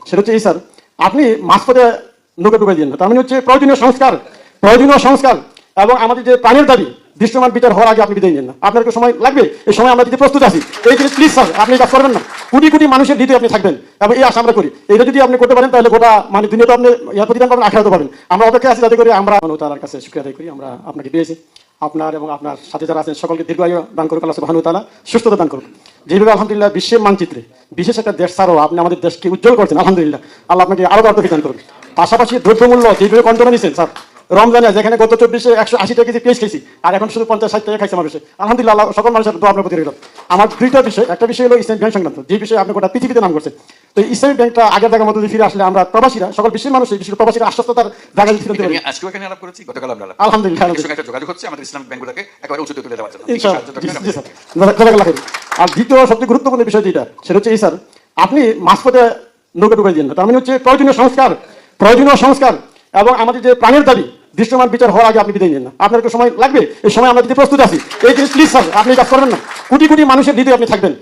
সেটা হচ্ছে এই স্যার, আপনি মাঝপথে নৌকা ডুবাই দিন না। তার মানে হচ্ছে প্রয়োজনীয় সংস্কার এবং আমাদের যে প্রাণের দাবি দৃশ্যমান বিচার হওয়ার আগে আপনি বিদায় নেন না। আপনার একটু সময় লাগবে, এই সময় আমরা দিতে প্রস্তুত আছি। এই জিনিস প্লিজ স্যার আপনি কাজ করবেন না। কোটি কোটি মানুষের হৃদয়ে আপনি থাকবেন এবং এই আশা আমরা করি। এটা যদি আপনি করতে পারেন তাহলে গোটা মানে দুনিয়া তো আপনি ইয়ার প্রতিদান পাবেন, আখেরাতে পাবেন। আমরা অপেক্ষা আছি যাতে করে আমরা তার কাছে শুকরিয়া আদায় করি। আমরা আপনাকে পেয়েছি, আপনার এবং আপনার সাথে যারা আছেন সকলকে দীর্ঘায়ু দান করুক আল্লাহ সুবহানাহু ওয়া তাআলা, সুস্থতা দান করুক। যেভাবে আলহামদুলিল্লাহ বিশ্বের মানচিত্রে বিশেষ একটা দেশ ছাড়াও আপনি আমাদের দেশকে উজ্জ্বল করছেন, আলহামদুলিল্লাহ আল্লাহ আপনাকে আরো তৌফিক দান করুন। পাশাপাশি দ্রব্যমূল্য যেভাবে কন্ট্রোলে নিয়েছেন স্যার, রমজানে যেখানে গত 24-এ 180 টাকা কেজি পেঁয়াজ খেয়েছি আর এখন শুধু 50-60 টাকা খাইছে মানুষে, আলহামদুলিল্লাহ আল্লাহ সকল মানুষের দোয়া আপনার প্রতি রইল। আমার দুইটা বিষয়, একটা বিষয় হলো ইসলামিক ব্যাংক সংক্রান্ত, যে বিষয়ে আপনি গোটা পৃথিবীতে নাম করছেন। তো ইসলামিক ব্যাংকটা আগের জায়গার মতো ফিরে আসলে আমরা প্রবাসীরা, সকল বিশ্বের মানুষ, বিশেষ করে প্রবাসীরা আশ্বস্ততার জায়গা ফিরতে পারি। আজকেও এখানে আলাপ করেছি, গতকাল আমরা আলহামদুলিল্লাহ একটা যোগাযোগ হচ্ছে আমাদের ইসলামিক ব্যাংকগুলোকে একেবারে উঁচুতে তুলে দেওয়ার জন্য। আর দ্বিতীয় সবচেয়ে গুরুত্বপূর্ণ বিষয় যেটা, সেটা হচ্ছে এই স্যার, আপনি মাঝপথে নৌকা ডুবাই দিন না। তার মানে হচ্ছে প্রয়োজনীয় সংস্কার এবং আমাদের যে প্রাণের দাবি দৃশ্যমান বিচার হওয়ার আগে আপনি বিদায় নেন না। আপনার একটু সময় লাগবে, এই সময় আমরা দিতে প্রস্তুত আছি। এই জিনিস প্লিজ স্যার আপনি কাজ করবেন না। কোটি কোটি মানুষের হৃদয়ে আপনি থাকবেন।